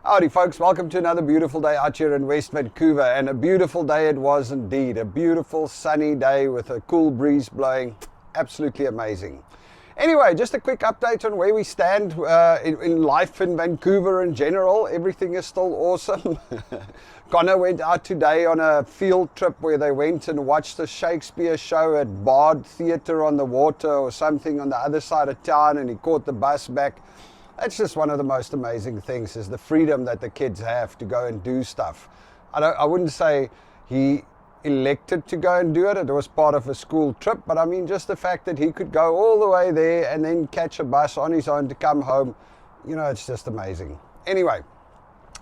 Howdy folks, welcome to another beautiful day out here in West Vancouver, and a beautiful day it was indeed. A beautiful sunny day with a cool breeze blowing. Absolutely amazing. Anyway, just a quick update on where we stand in life in Vancouver in general. Everything is still awesome. Connor went out today on a field trip where they went and watched a Shakespeare show at Bard Theatre on the water or something on the other side of town, and he caught the bus back. That's just one of the most amazing things, is the freedom that the kids have to go and do stuff. I wouldn't say he elected to go and do it. It was part of a school trip, but I mean just the fact that he could go all the way there and then catch a bus on his own to come home, you know, it's just amazing. Anyway,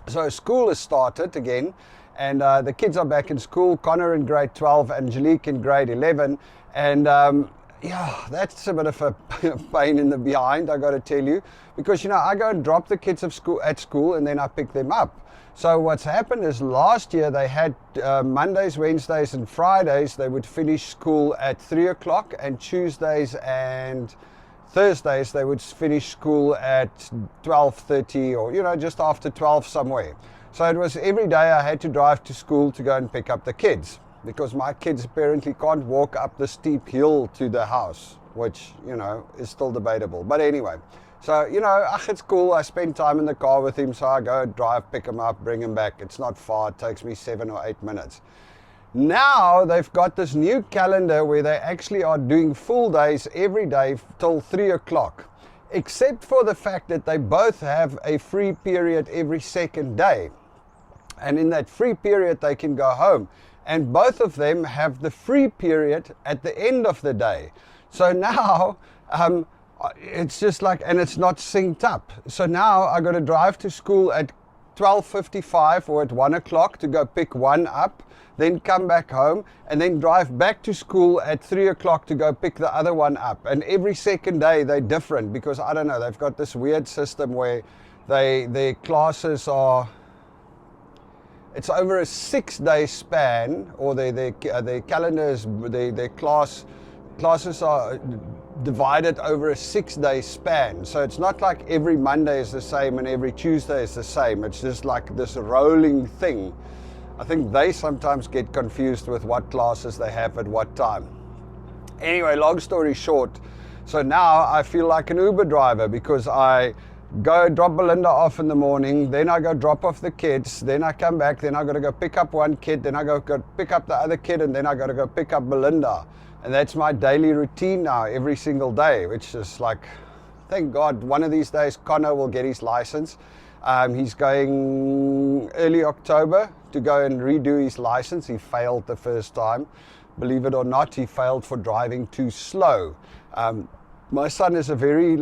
so school has started again, and the kids are back in school. Connor in grade 12, Angelique in grade 11, and yeah, that's a bit of a pain in the behind, I got to tell you, because you know I go and drop the kids at school and then I pick them up. So what's happened is last year they had Mondays, Wednesdays and Fridays they would finish school at 3 o'clock, and Tuesdays and Thursdays they would finish school at 12:30 or, you know, just after 12 somewhere. So it was every day I had to drive to school to go and pick up the kids, because my kids apparently can't walk up the steep hill to the house, which, you know, is still debatable. But anyway, so, you know, it's cool. I spend time in the car with him, so I go drive, pick him up, bring him back. It's not far. It takes me 7 or 8 minutes. Now they've got this new calendar where they actually are doing full days every day till 3 o'clock, except for the fact that they both have a free period every second day. And in that free period, they can go home. And both of them have the free period at the end of the day. So now it's just like, and it's not synced up. So now I got to drive to school at 12:55 or at 1 o'clock to go pick one up, then come back home, and then drive back to school at 3 o'clock to go pick the other one up. And every second day they're different, because I don't know, they've got this weird system where their classes are, it's over a 6-day span, or their calendars, their classes are divided over a 6-day span. So it's not like every Monday is the same and every Tuesday is the same. It's just like this rolling thing. I think they sometimes get confused with what classes they have at what time. Anyway, long story short, so now I feel like an Uber driver, because I go drop Belinda off in the morning, then I go drop off the kids, then I come back, then I got to go pick up one kid, then I go pick up the other kid, and then I got to go pick up Belinda. And that's my daily routine now, every single day, which is like, thank God, one of these days Connor will get his license. He's going early October to go and redo his license. He failed the first time. Believe it or not, he failed for driving too slow. My son is a very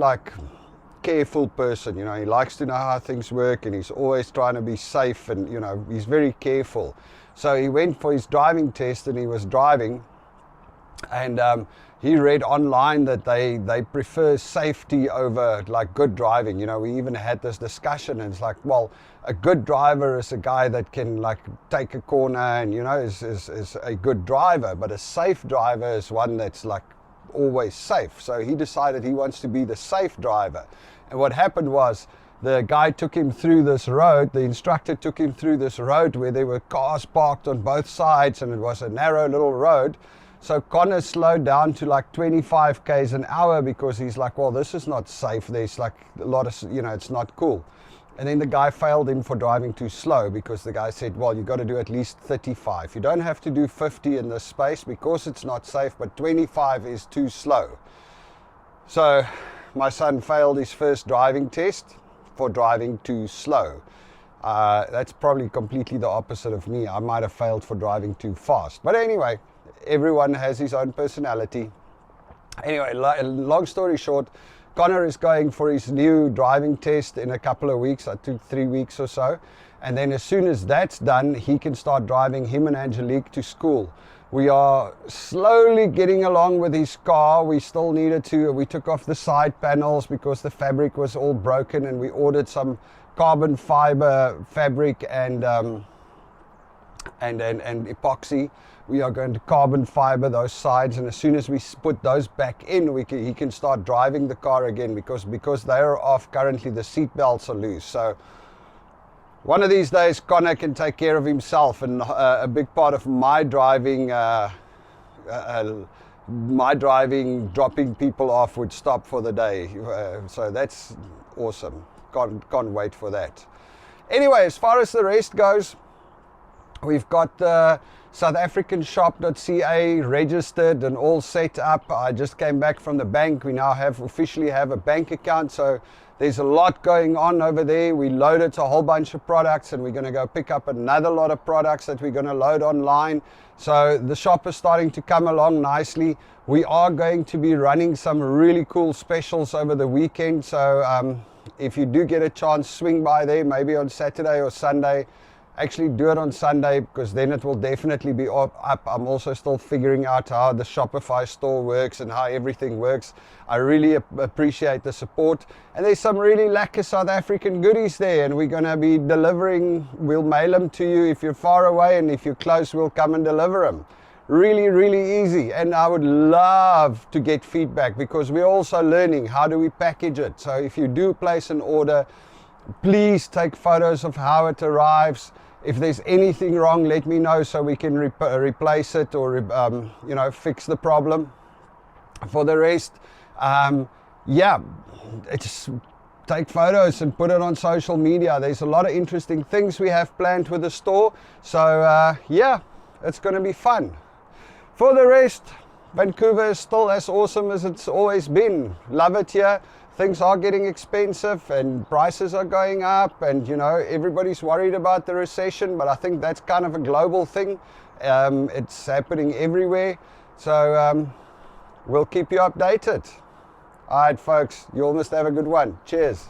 careful person, you know, he likes to know how things work, and he's always trying to be safe, and, you know, he's very careful. So he went for his driving test and he was driving, and he read online that they prefer safety over good driving. You know, we even had this discussion, and it's like, well, a good driver is a guy that can take a corner and, you know, is a good driver, but a safe driver is one that's always safe. So he decided he wants to be the safe driver. And what happened was, the guy took him through this road, the instructor took him through this road where there were cars parked on both sides, and it was a narrow little road. So Connor slowed down to 25 k's an hour, because he's like, well, this is not safe. There's a lot of, you know, it's not cool. And then the guy failed him for driving too slow, because the guy said, well, you got to do at least 35. You don't have to do 50 in this space because it's not safe, but 25 is too slow. So my son failed his first driving test for driving too slow. That's probably completely the opposite of me. I might have failed for driving too fast. But anyway, everyone has his own personality. Anyway, long story short, Connor is going for his new driving test in a couple of weeks, 3 weeks or so. And then as soon as that's done, he can start driving him and Angelique to school. We are slowly getting along with his car. We still needed to, we took off the side panels because the fabric was all broken, and we ordered some carbon fiber fabric and epoxy. We are going to carbon fiber those sides, and as soon as we put those back in, he can start driving the car again, because they are off currently, the seat belts are loose. So one of these days Connor can take care of himself, and a big part of my driving, dropping people off would stop for the day. So that's awesome. Can't wait for that. Anyway, as far as the rest goes, we've got South African shop.ca registered and all set up. I just came back from the bank. We now officially have a bank account, so there's a lot going on over there. We loaded a whole bunch of products, and we're going to go pick up another lot of products that we're going to load online. So the shop is starting to come along nicely. We are going to be running some really cool specials over the weekend, so if you do get a chance, swing by there, maybe on Saturday or Sunday. Actually do it on Sunday, because then it will definitely be up. I'm also still figuring out how the Shopify store works and how everything works. I really appreciate the support, and there's some really lekker South African goodies there, and we're going to be delivering. We'll mail them to you if you're far away, and if you're close, we'll come and deliver them. Really, really easy, and I would love to get feedback, because we're also learning how do we package it. So if you do place an order, please take photos of how it arrives. If there's anything wrong, let me know so we can replace it, or fix the problem. For the rest, just take photos and put it on social media. There's a lot of interesting things we have planned with the store, so it's going to be fun. For the rest, Vancouver is still as awesome as it's always been. Love it here. Things are getting expensive and prices are going up, and everybody's worried about the recession, but I think that's kind of a global thing. It's happening everywhere, so we'll keep you updated. All right, folks, you all must have a good one. Cheers.